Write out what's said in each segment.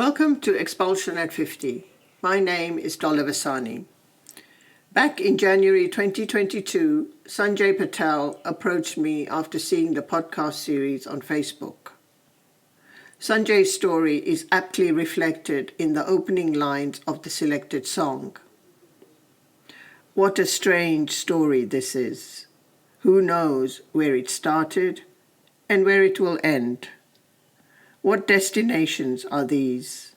Welcome to Expulsion at 50. My name is Dolla Vasani. Back in January 2022, Sanjay Patel approached me after seeing the podcast series on Facebook. Sanjay's story is aptly reflected in the opening lines of the selected song. What a strange story this is. Who knows where it started and where it will end? What destinations are these?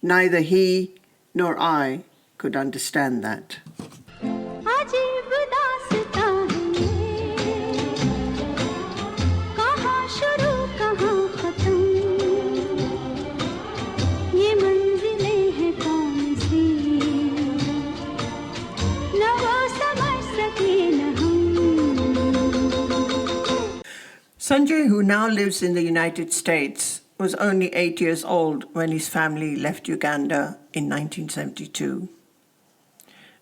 Neither he nor I could understand that. Sanjay, who now lives in the United States, was only 8 years old when his family left Uganda in 1972.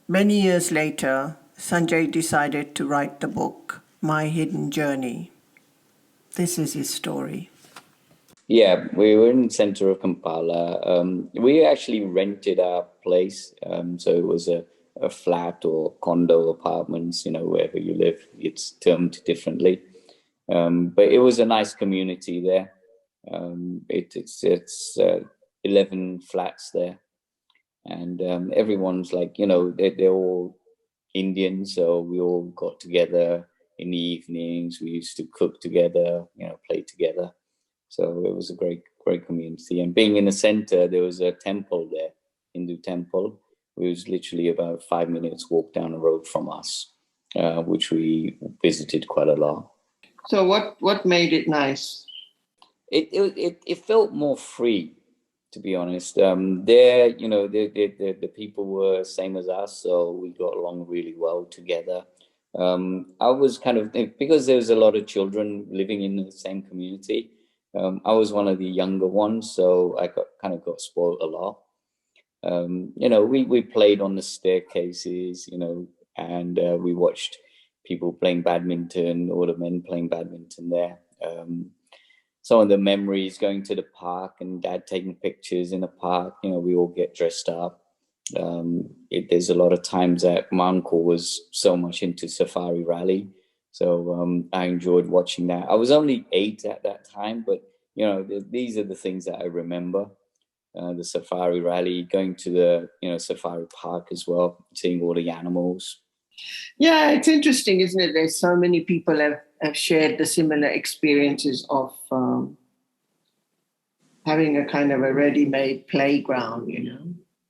Many years later, Sanjay decided to write the book, My Hidden Journey. This is his story. Yeah, we were in the center of Kampala. We actually rented our place. So it was a flat or condo apartments, wherever you live, it's termed differently. But it was a nice community there. It's 11 flats there. And everyone's like, they're all Indian. So we all got together in the evenings. We used to cook together, play together. So it was a great community. And being in the center, there was a temple there, Hindu temple. It was literally about 5 minutes walk down the road from us, which we visited quite a lot. So what made it nice? It felt more free, to be honest. There, the people were same as us, so we got along really well together. I was because there was a lot of children living in the same community. I was one of the younger ones, so I got spoiled a lot. We played on the staircases, and we watched people playing badminton, all the men playing badminton there. Some of the memories going to the park and Dad taking pictures in the park, we all get dressed up. There's a lot of times that my uncle was so much into Safari Rally. So I enjoyed watching that. I was only 8 at that time, but, these are the things that I remember. The Safari Rally, going to the, Safari Park as well, seeing all the animals. Yeah, it's interesting, isn't it? There's so many people have shared the similar experiences of having a kind of a ready-made playground,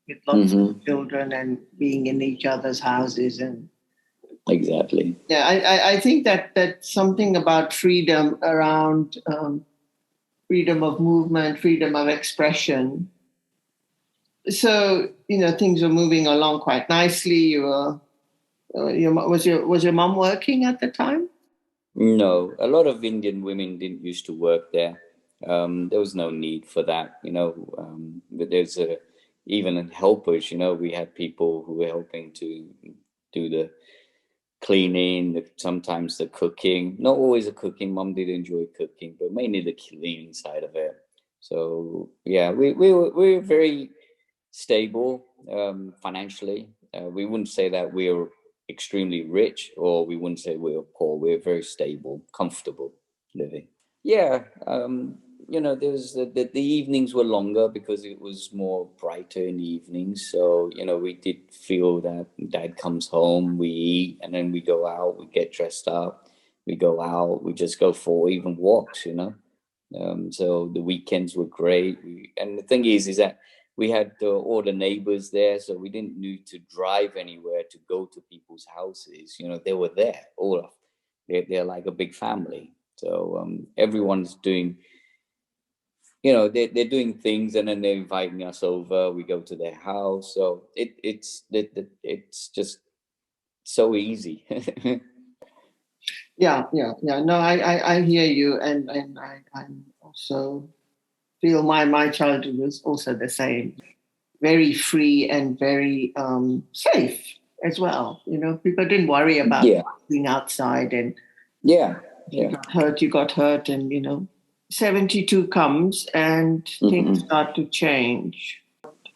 with lots of children and being in each other's houses. And exactly. Yeah, I think that something about freedom around freedom of movement, freedom of expression. So, things were moving along quite nicely. You were... was your mom working at the time? No, a lot of Indian women didn't used to work there. There was no need for that, but there's even helpers, we had people who were helping to do the cleaning, sometimes the cooking, not always the cooking. Mom did enjoy cooking, but mainly the cleaning side of it. So yeah, we were very stable financially. We wouldn't say that we were extremely rich, or we wouldn't say we were poor. We were very stable, comfortable living. Yeah, there's the evenings were longer because it was more brighter in the evenings. So, we did feel that Dad comes home, we eat, and then we go out, we get dressed up, we go out, we just go for even walks, So the weekends were great. And the thing is that we had all the neighbors there, so we didn't need to drive anywhere to go to people's houses. They were there, all of. They're like a big family. So everyone's doing, they're doing things, and then they're inviting us over. We go to their house. So it's just so easy. Yeah. No, I hear you, and I also feel my childhood was also the same. Very free and very safe as well. People didn't worry about being outside, and yeah. you got hurt, and 72 comes and things start to change.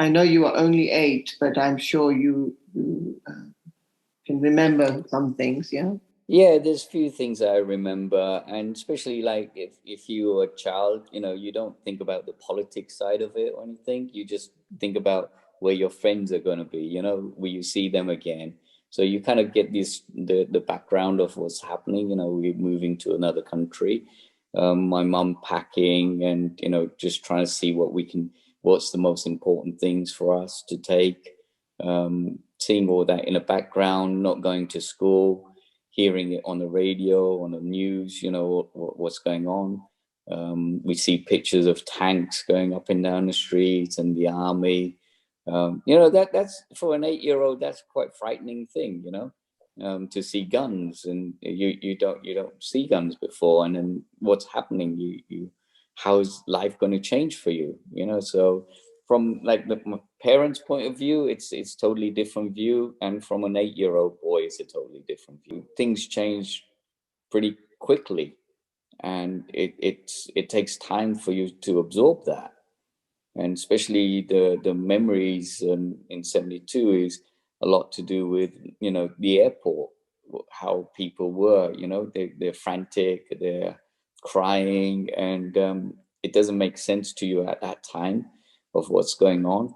I know you are only 8, but I'm sure you can remember some things, yeah? Yeah, there's few things I remember, and especially like if you were a child, you don't think about the politics side of it or anything. You just think about where your friends are going to be, will you see them again? So you kind of get the background of what's happening. We're moving to another country. My mum packing and just trying to see what's the most important things for us to take. Seeing all that in the background, not going to school, hearing it on the radio, on the news, what's going on. We see pictures of tanks going up and down the streets and the army. That's for an 8-year-old, that's quite a frightening thing, to see guns, and you don't see guns before, and then what's happening, how's life going to change for you, so from like my parents' point of view, it's totally different view, and from an 8-year-old boy, it's a totally different view. Things change pretty quickly, and it takes time for you to absorb that, and especially the memories in 72 is a lot to do with the airport, how people were, they're frantic, they're crying, and it doesn't make sense to you at that time of what's going on.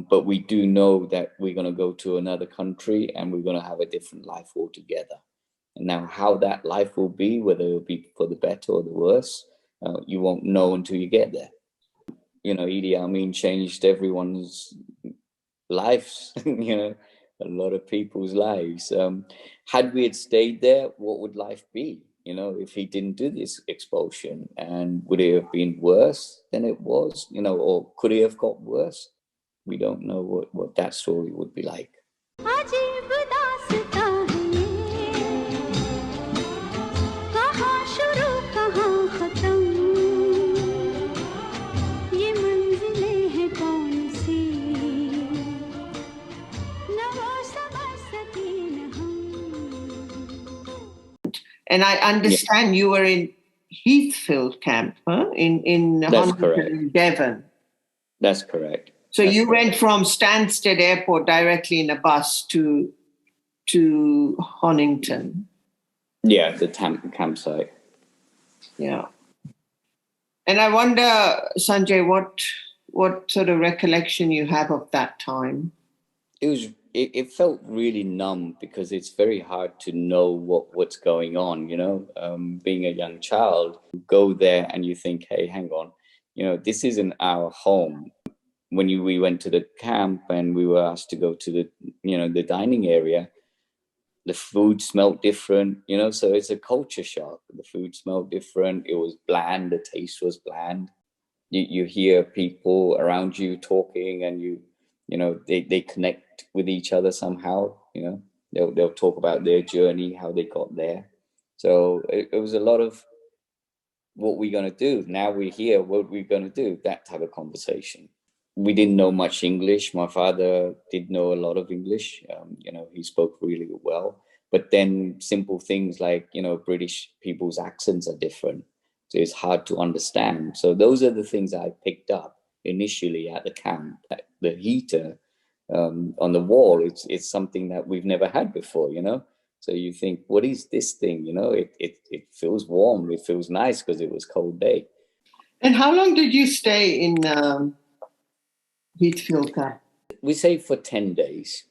But we do know that we're going to go to another country and we're going to have a different life altogether. And now how that life will be, whether it'll be for the better or the worse, you won't know until you get there. Idi Amin changed everyone's lives, a lot of people's lives. Had we had stayed there, what would life be, if he didn't do this expulsion? And would it have been worse than it was, or could it have got worse? We don't know what that story would be like. And I understand you were in Heathfield camp, huh? In Honington, Devon. That's correct. So you went from Stansted Airport directly in a bus to Honington. Yeah, the campsite. Yeah. And I wonder, Sanjay, what sort of recollection you have of that time? It felt really numb, because it's very hard to know what's going on, being a young child, you go there and you think, hey, hang on, this isn't our home. When we went to the camp and we were asked to go to the dining area, the food smelled different, so it's a culture shock. The food smelled different. It was bland. The taste was bland. You hear people around you talking, and they connect with each other somehow. They'll talk about their journey, how they got there. So it was a lot of, what we're going to do now, we're here, what we're going to do, that type of conversation. We didn't know much English. My father did know a lot of English. He spoke really well. But then simple things like, British people's accents are different. So it's hard to understand. So those are the things I picked up initially at the camp. The heater on the wall, it's something that we've never had before, So you think, what is this thing? It feels warm. It feels nice because it was cold day. And how long did you stay in Heathfield camp? We stayed for 10 days.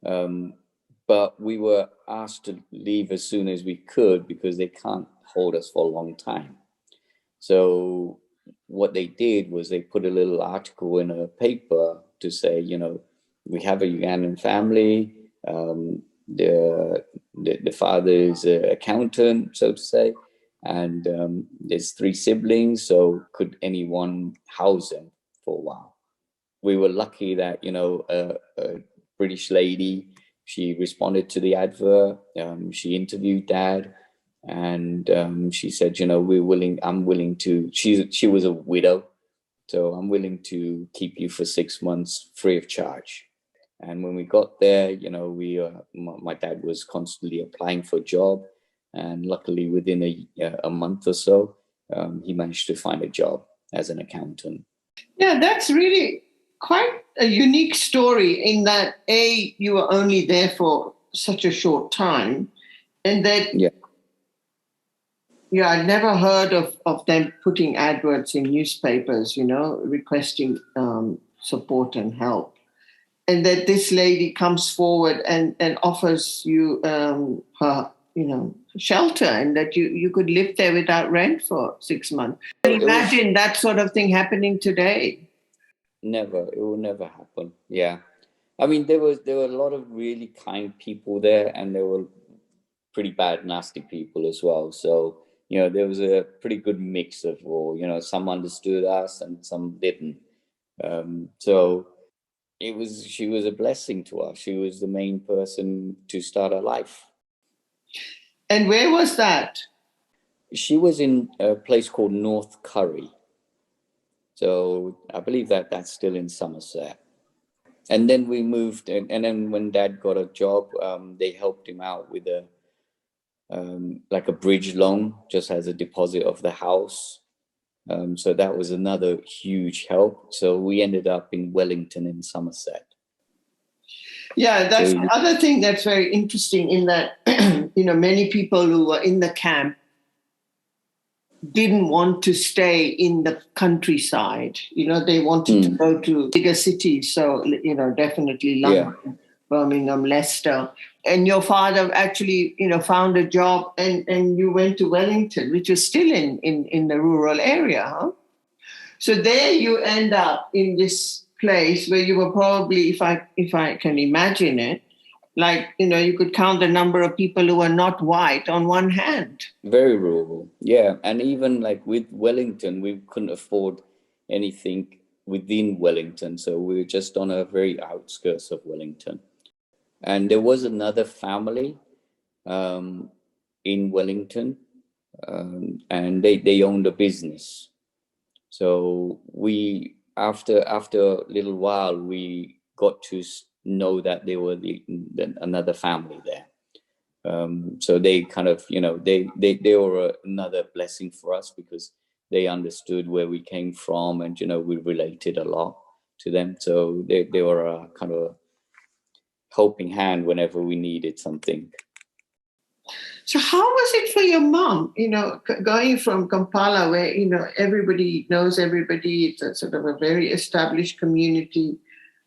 But we were asked to leave as soon as we could, because they can't hold us for a long time. So what they did was they put a little article in a paper to say, we have a Ugandan family. The father is an accountant, so to say, and there's 3 siblings. So could anyone house them for a while? We were lucky that a British lady, she responded to the advert. She interviewed Dad, and she said, I'm willing to. She was a widow, so I'm willing to keep you for 6 months free of charge. And when we got there, my dad was constantly applying for a job, and luckily within a month or so, he managed to find a job as an accountant. Yeah, that's really quite a unique story in that, A, you were only there for such a short time, and that, Yeah. yeah, I'd never heard of them putting adverts in newspapers, requesting support and help. And that this lady comes forward and offers you her, shelter, and that you could live there without rent for 6 months. Imagine that sort of thing happening today. Never. It will never happen. Yeah. I mean, there were a lot of really kind people there, and there were pretty bad, nasty people as well. So, there was a pretty good mix of all. Some understood us and some didn't. So she was a blessing to us. She was the main person to start our life. And where was that? She was in a place called North Curry. So I believe that's still in Somerset. And then we moved, and then when Dad got a job, they helped him out with like a bridge loan, just as a deposit of the house. So that was another huge help. So we ended up in Wellington in Somerset. Yeah, that's the other thing that's very interesting, in that, many people who were in the camp didn't want to stay in the countryside. They wanted to go to bigger cities. So, definitely London, Birmingham, Leicester. And your father actually, found a job, and you went to Wellington, which is still in the rural area, huh? So there you end up in this place where you were probably, if I can imagine it, like, you could count the number of people who are not white on one hand. Very rural, yeah. And even like with Wellington, we couldn't afford anything within Wellington. So we were just on a very outskirts of Wellington. And there was another family in Wellington, and they owned a business. So we, after a little while, we got to know that they were another family there. So they kind of, they were another blessing for us, because they understood where we came from, and, we related a lot to them. So they were a kind of a helping hand whenever we needed something. So how was it for your mom, going from Kampala, where, everybody knows everybody, it's a sort of a very established community,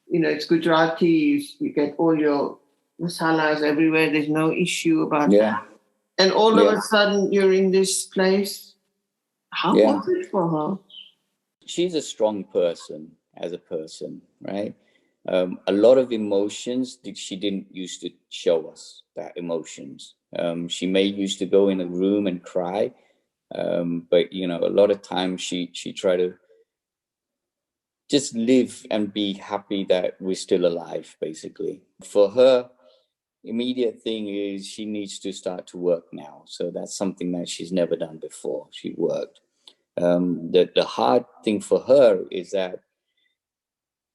it's Gujarati, you get all your masalas everywhere, there's no issue about that. And all of a sudden you're in this place. How was it for her? She's a strong person as a person, right? A lot of emotions she didn't used to show us, that emotions. She may used to go in a room and cry, but a lot of times she tried to just live and be happy that we're still alive, basically. For her, immediate thing is she needs to start to work now. So that's something that she's never done before. She worked. The hard thing for her is that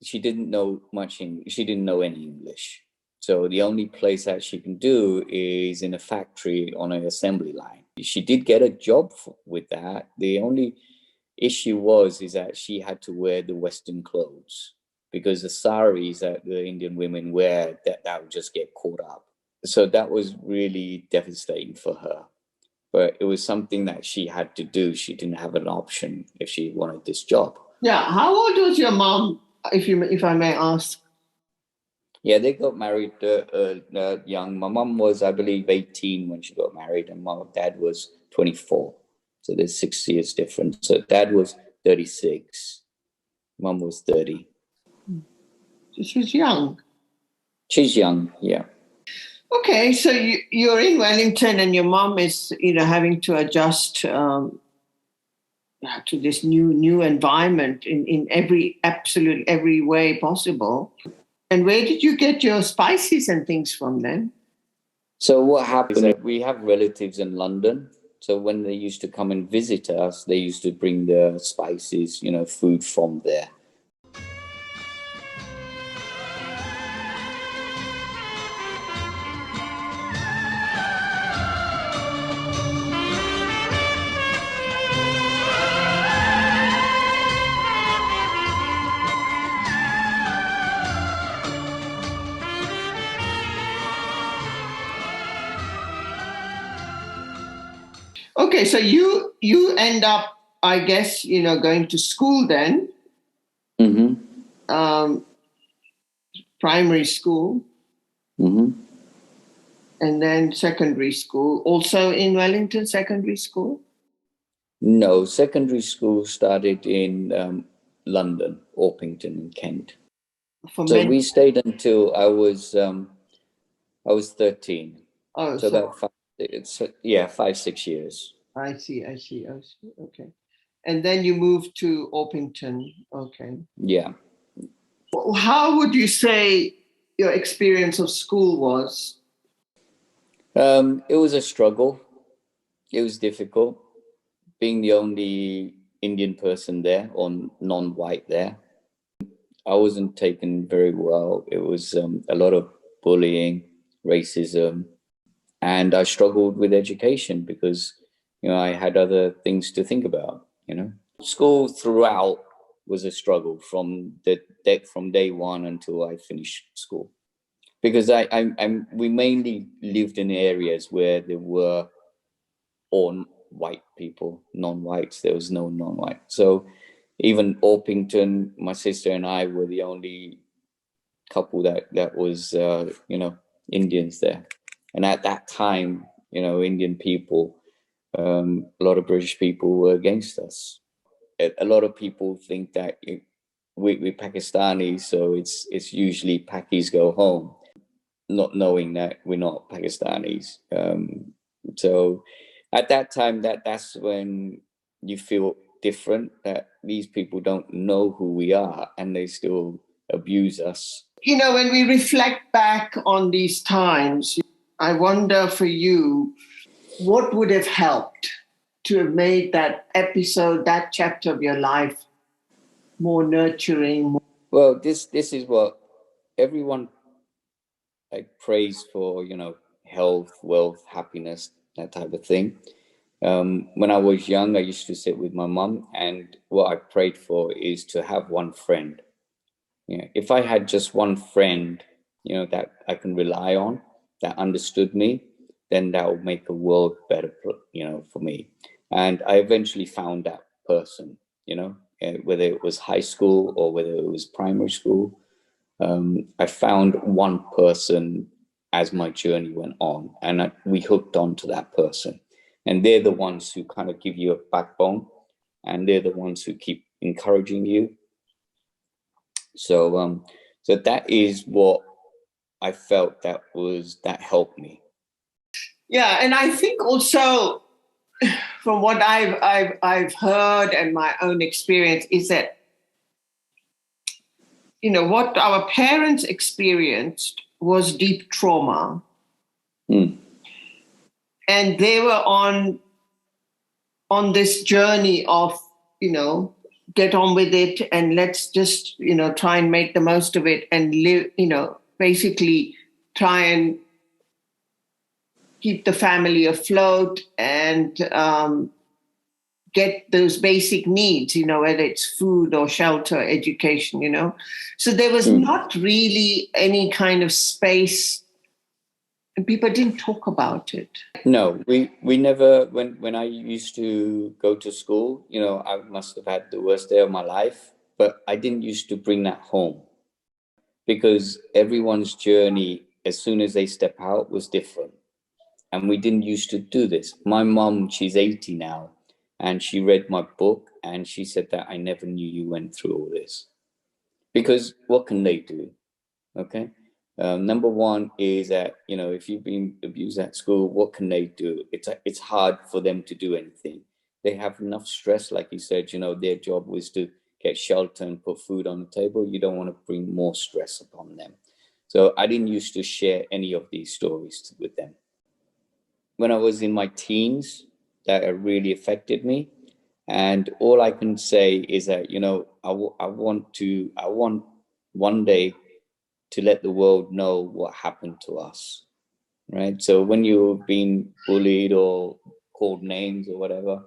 she didn't know much English. She didn't know any English. So the only place that she can do is in a factory on an assembly line. She did get a job with that. The only issue is that she had to wear the Western clothes, because the saris that the Indian women wear, that would just get caught up. So that was really devastating for her. But it was something that she had to do. She didn't have an option if she wanted this job. Yeah. How old was your mom, if I may ask? Yeah, they got married young. My mom was, I believe, 18 when she got married, and my dad was 24. So there's 6 years difference. So dad was 36. Mom was 30. She's young. She's young, yeah. Okay, so you're in Wellington, and your mom is, having to adjust to this new environment in every way possible. And where did you get your spices and things from then? So what happened, we have relatives in London. So when they used to come and visit us, they used to bring the spices, food from there. Okay, so you end up, I guess, going to school then, um, primary school, and then secondary school, also in Wellington Secondary School? No, secondary school started in London, Orpington in Kent. For So many. we stayed until I was 13. Oh, So so about 5, 6 years. I see. Okay. And then you moved to Orpington. Okay. Yeah. How would you say your experience of school was? It was a struggle. It was difficult being the only Indian person there or non-white there. I wasn't taken very well. It was a lot of bullying, racism, and I struggled with education because I had other things to think about. School throughout was a struggle from day one until I finished school, because we mainly lived in areas where there were all white people, non-whites. There was no non-white. So even Orpington, my sister and I were the only couple that was Indians there. And at that time, Indian people, a lot of British people were against us. A lot of people think that we're Pakistani, so it's usually Pakis go home, not knowing that we're not Pakistanis. So at that time, that's when you feel different, that these people don't know who we are and they still abuse us. When we reflect back on these times, I wonder for you, what would have helped to have made that episode, that chapter of your life more nurturing? Well, this is what everyone prays for, health, wealth, happiness, that type of thing. When I was young, I used to sit with my mum, and what I prayed for is to have one friend. If I had just one friend, that I can rely on, that understood me, then that would make the world better, for me. And I eventually found that person, whether it was high school or whether it was primary school. I found one person as my journey went on, and we hooked on to that person. And they're the ones who kind of give you a backbone, and they're the ones who keep encouraging you. So that is what I felt that helped me. Yeah, and I think also from what I've heard and my own experience is that what our parents experienced was deep trauma, and they were on this journey of get on with it and let's just try and make the most of it and live, basically try and keep the family afloat and get those basic needs, whether it's food or shelter, education, So there was not really any kind of space, and people didn't talk about it. No, we never. When I used to go to school, I must have had the worst day of my life, but I didn't used to bring that home, because everyone's journey, as soon as they step out, was different. And we didn't used to do this. My mom, she's 80 now, and she read my book and she said that I never knew you went through all this. Because what can they do? Okay. Number one is that, if you've been abused at school, what can they do? It's hard for them to do anything. They have enough stress, like you said, their job was to get shelter and put food on the table. You don't want to bring more stress upon them. So I didn't used to share any of these stories with them. When I was in my teens, that really affected me. And all I can say is that, I want one day to let the world know what happened to us, right? So when you've been bullied or called names or whatever,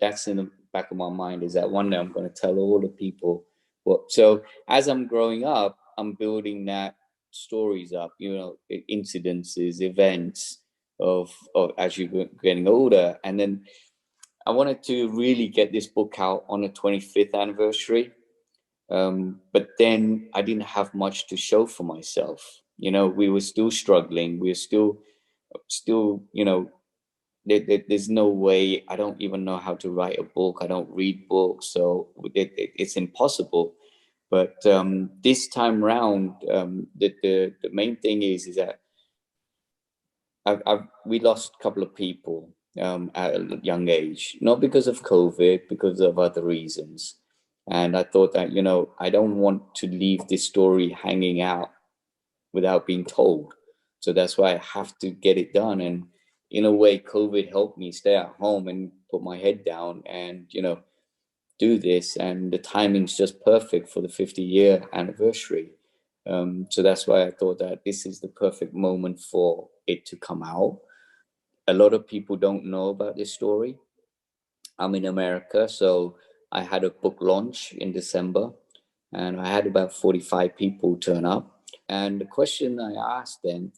that's in the back of my mind, is that one day I'm going to tell all the people what. So as I'm growing up, I'm building that stories up, incidences, events, of as you're getting older. And then I wanted to really get this book out on the 25th anniversary. But then I didn't have much to show for myself. We were still struggling. We were still, there's no way. I don't even know how to write a book. I don't read books, so it's impossible. But this time round, the main thing is that we lost a couple of people at a young age, not because of COVID, because of other reasons. And I thought that, I don't want to leave this story hanging out without being told. So that's why I have to get it done. And in a way, COVID helped me stay at home and put my head down and, do this. And the timing's just perfect for the 50-year anniversary. So that's why I thought that this is the perfect moment for it to come out. A lot of people don't know about this story. I'm in America, so I had a book launch in December, and I had about 45 people turn up. And the question I asked them,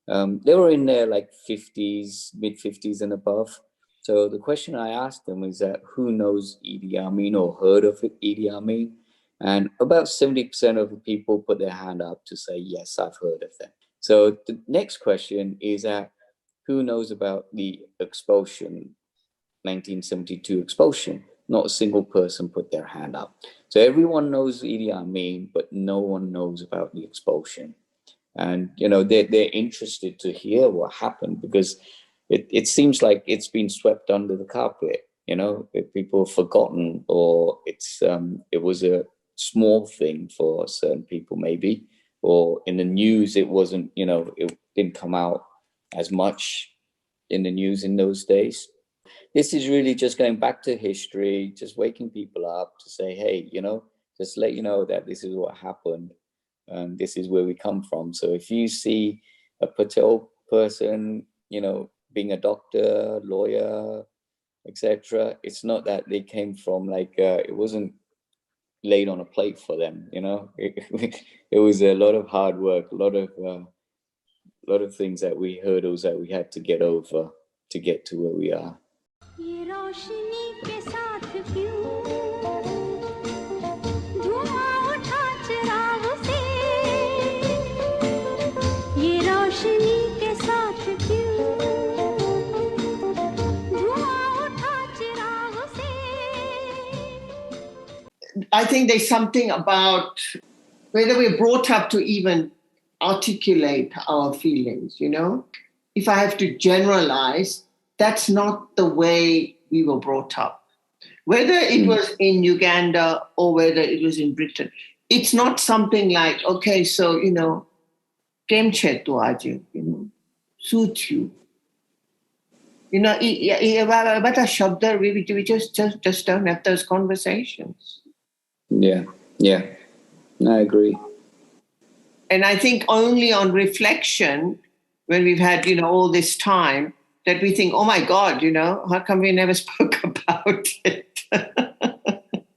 they were in their like 50s, mid 50s and above. So the question I asked them is that who knows Idi Amin or heard of Idi Amin? And about 70% of the people put their hand up to say, yes, I've heard of them. So the next question is that who knows about the expulsion, 1972 expulsion? Not a single person put their hand up. So everyone knows Idi Amin, but no one knows about the expulsion. And, they're interested to hear what happened because it seems like it's been swept under the carpet. People have forgotten, or it was a small thing for certain people maybe, or in the news it wasn't, it didn't come out as much in the news in those days. This is really just going back to history, just waking people up to say, hey, just let you know that this is what happened. This is where we come from. So if you see a Patel person, being a doctor, lawyer, etc., it's not that they came from it wasn't laid on a plate for them. It was a lot of hard work, a lot of things hurdles that we had to get over to get to where we are. I think there's something about whether we're brought up to even articulate our feelings, If I have to generalize, that's not the way we were brought up. Whether it was in Uganda or whether it was in Britain, it's not something like, okay, so, kem che tu aaj, suit you. But a shabda, we just don't have those conversations. Yeah, I agree. And I think only on reflection, when we've had, all this time, that we think, oh my God, how come we never spoke about it?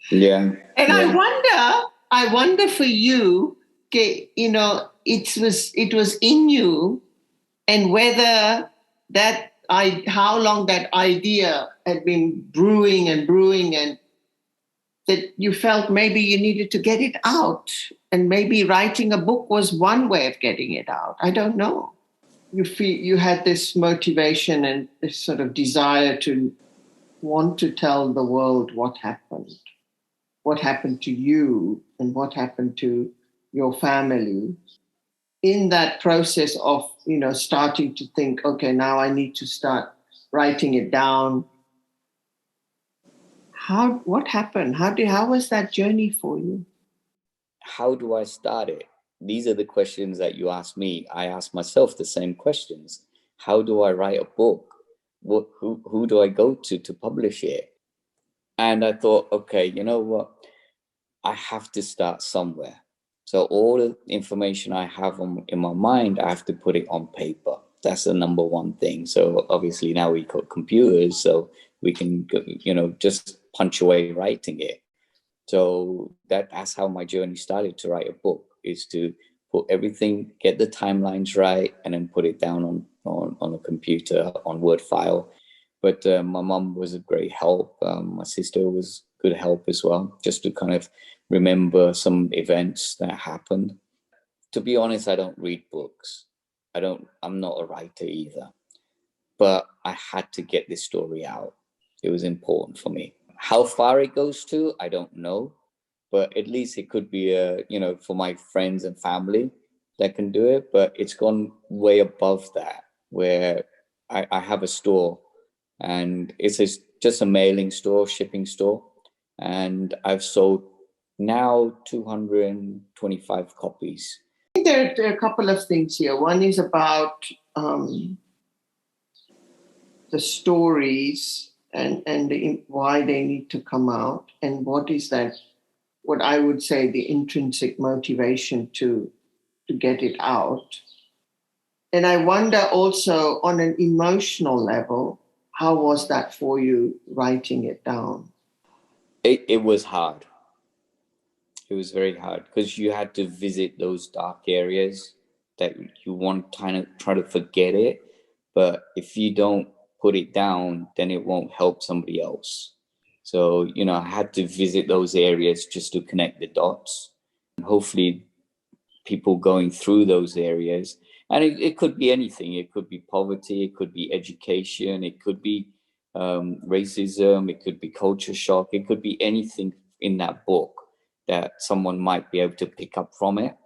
Yeah. And yeah. I wonder for you, it was in you, and whether how long that idea had been brewing, and that you felt maybe you needed to get it out, and maybe writing a book was one way of getting it out. I don't know. You feel you had this motivation and this sort of desire to want to tell the world what happened to you and what happened to your family. In that process of, starting to think, okay, now I need to start writing it down. What happened? How was that journey for you? How do I start it? These are the questions that you ask me. I ask myself the same questions. How do I write a book? Who do I go to publish it? And I thought, okay, you know what? I have to start somewhere. So all the information I have in my mind, I have to put it on paper. That's the number one thing. So obviously now we got computers, so we can, just punch away writing it. So that's how my journey started to write a book, is to put everything, get the timelines right, and then put it down on a computer, on Word file. But my mum was a great help. My sister was good help as well, just to kind of remember some events that happened. To be honest, I don't read books. I'm not a writer either. But I had to get this story out. It was important for me. How far it goes to, I don't know. But at least it could be for my friends and family that can do it. But it's gone way above that, where I have a store, and it's just a mailing store, shipping store. And I've sold now 225 copies. I think there are a couple of things here. One is about the stories and why they need to come out, and what is that, what I would say, the intrinsic motivation to get it out. And I wonder also, on an emotional level, how was that for you, writing it down? It was hard. It was very hard because you had to visit those dark areas that you want to kind of try to forget it. But if you don't put it down, then it won't help somebody else. So, I had to visit those areas just to connect the dots. And hopefully people going through those areas, and it could be anything. It could be poverty, it could be education, it could be racism, it could be culture shock, it could be anything in that book that someone might be able to pick up from it.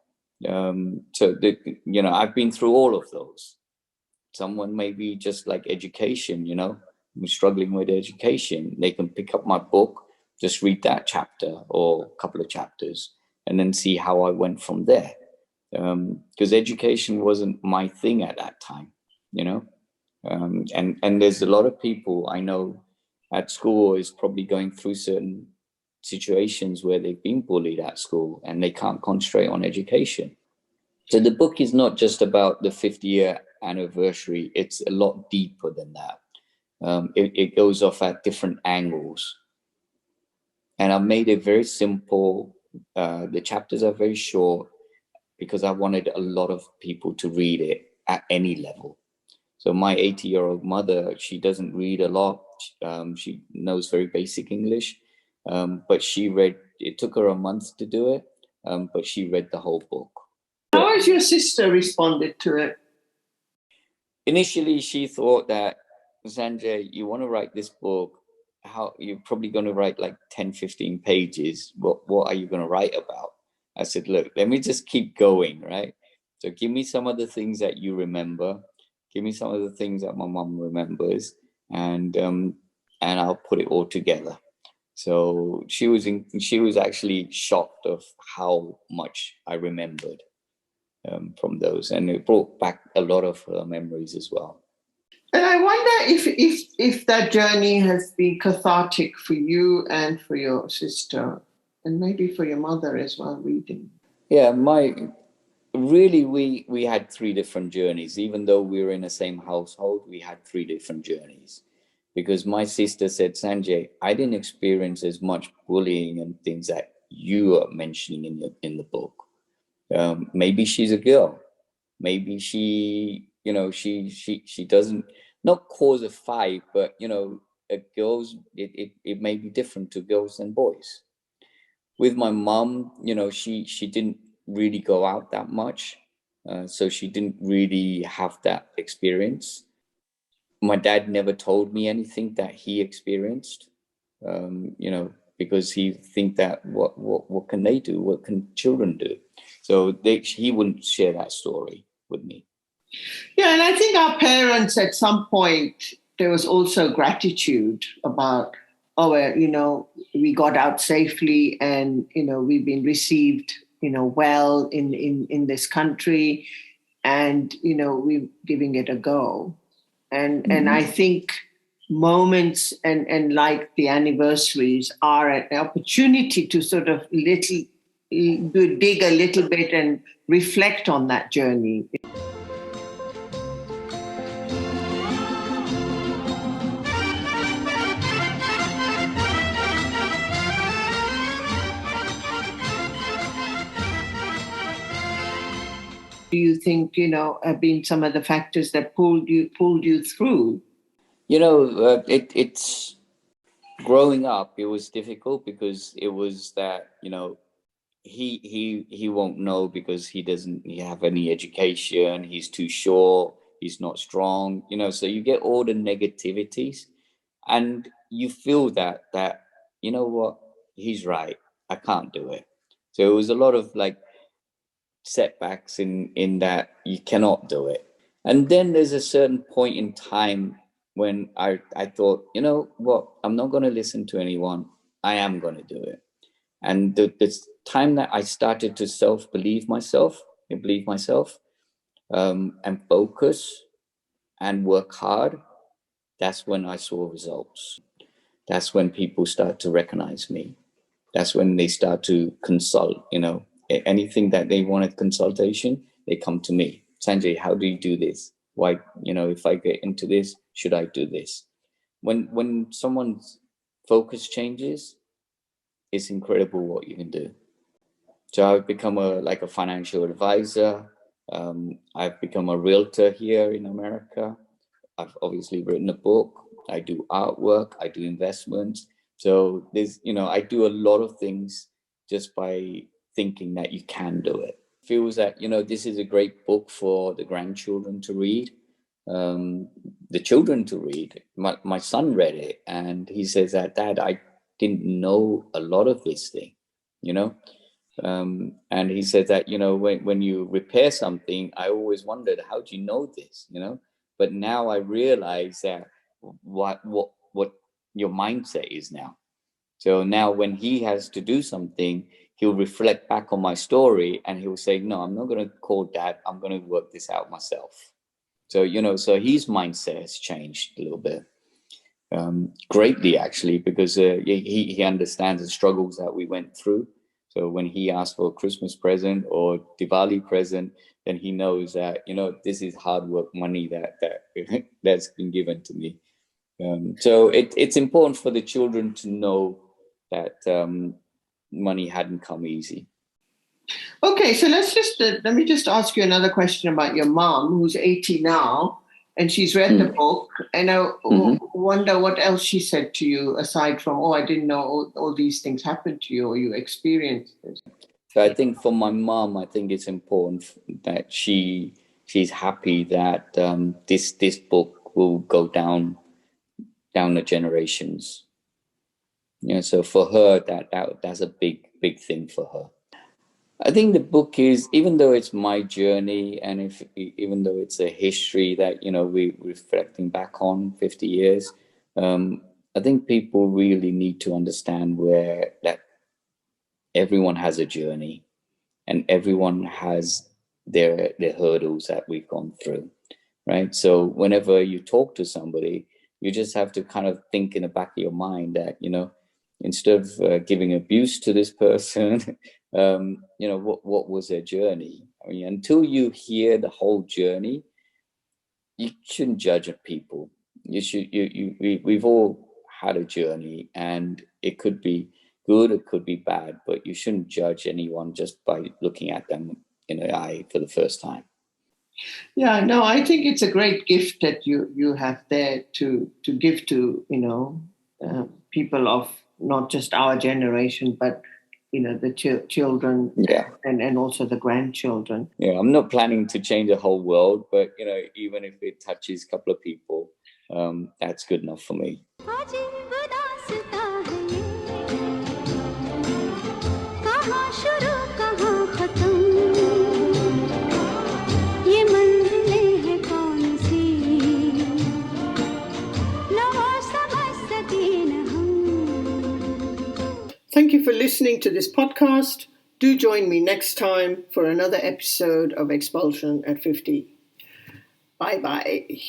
I've been through all of those. Someone maybe just like education, struggling with education, they can pick up my book, just read that chapter or a couple of chapters, and then see how I went from there. Because education wasn't my thing at that time, and there's a lot of people I know at school is probably going through certain situations where they've been bullied at school and they can't concentrate on education. So the book is not just about the 50-year anniversary. It's a lot deeper than that. It goes off at different angles. And I've made it very simple. The chapters are very short because I wanted a lot of people to read it at any level. So my 80-year-old mother, she doesn't read a lot. She knows very basic English. But she read, it took her a month to do it, but she read the whole book. How has your sister responded to it? Initially, she thought that, Sanjay, you want to write this book, how you're probably going to write like 10, 15 pages. What are you going to write about? I said, look, let me just keep going, right? So give me some of the things that you remember. Give me some of the things that my mom remembers, and I'll put it all together. So she was actually shocked of how much I remembered from those, and it brought back a lot of memories as well. And I wonder if that journey has been cathartic for you and for your sister, and maybe for your mother as well, reading. Yeah, we had 3 different journeys. Even though we were in the same household, we had 3 different journeys. Because my sister said, Sanjay, I didn't experience as much bullying and things that you are mentioning in the book. Maybe she's a girl. Maybe she doesn't not cause a fight, but girls, it may be different to girls and boys. With my mom, she didn't really go out that much, so she didn't really have that experience. My dad never told me anything that he experienced, because he think that what can they do? What can children do? So he wouldn't share that story with me. Yeah, and I think our parents at some point, there was also gratitude about, we got out safely, and, we've been received, well in this country, and, we're giving it a go. And I think moments and like the anniversaries are an opportunity to sort of dig a little bit and reflect on that journey. do you think, have been some of the factors that pulled you through? It's growing up. It was difficult because it was that he won't know because he doesn't have any education. He's too short. He's not strong. So you get all the negativities, and you feel that you know what, he's right. I can't do it. So it was a lot of like setbacks in that you cannot do it. And then there's a certain point in time when I thought, you know what, I'm not going to listen to anyone. I am going to do it. And the time that I started to believe myself, and focus and work hard, that's when I saw results. That's when people start to recognize me. That's when they start to consult, anything that they wanted consultation, they come to me. Sanjay, how do you do this? Why, if I get into this, should I do this? When someone's focus changes, it's incredible what you can do. So I've become a financial advisor. I've become a realtor here in America. I've obviously written a book. I do artwork. I do investments. So I do a lot of things just by thinking that you can do it. Feels that, this is a great book for the grandchildren to read, the children to read. My son read it and he says that, Dad, I didn't know a lot of this thing, and he said that, when you repair something, I always wondered, how do you know this, But now I realize that what your mindset is now. So now when he has to do something, he'll reflect back on my story and he'll say, no, I'm not going to call Dad. I'm going to work this out myself. So, so his mindset has changed a little bit, greatly, actually, because he understands the struggles that we went through. So when he asks for a Christmas present or Diwali present, then he knows that, this is hard work money that's been given to me. So it's important for the children to know that money hadn't come easy. Okay, so let me just ask you another question about your mom, who's 80 now, and she's read the book, and I wonder what else she said to you aside from, I didn't know all these things happened to you or you experienced this. So I think for my mom, I think it's important that she's happy that this book will go down the generations. So for her, that's a big thing for her. I think the book is, even though it's my journey and even though it's a history that, we're reflecting back on 50 years, I think people really need to understand that everyone has a journey and everyone has their hurdles that we've gone through, right? So whenever you talk to somebody, you just have to kind of think in the back of your mind that, instead of giving abuse to this person, what was their journey? I mean, until you hear the whole journey, you shouldn't judge people. We've all had a journey, and it could be good, it could be bad, but you shouldn't judge anyone just by looking at them in the eye for the first time. Yeah, no, I think it's a great gift that you have there to give to people of not just our generation, but the children, and also the grandchildren. Yeah, I'm not planning to change the whole world, but even if it touches a couple of people, that's good enough for me. Thank you for listening to this podcast. Do join me next time for another episode of Expulsion at 50. Bye-bye.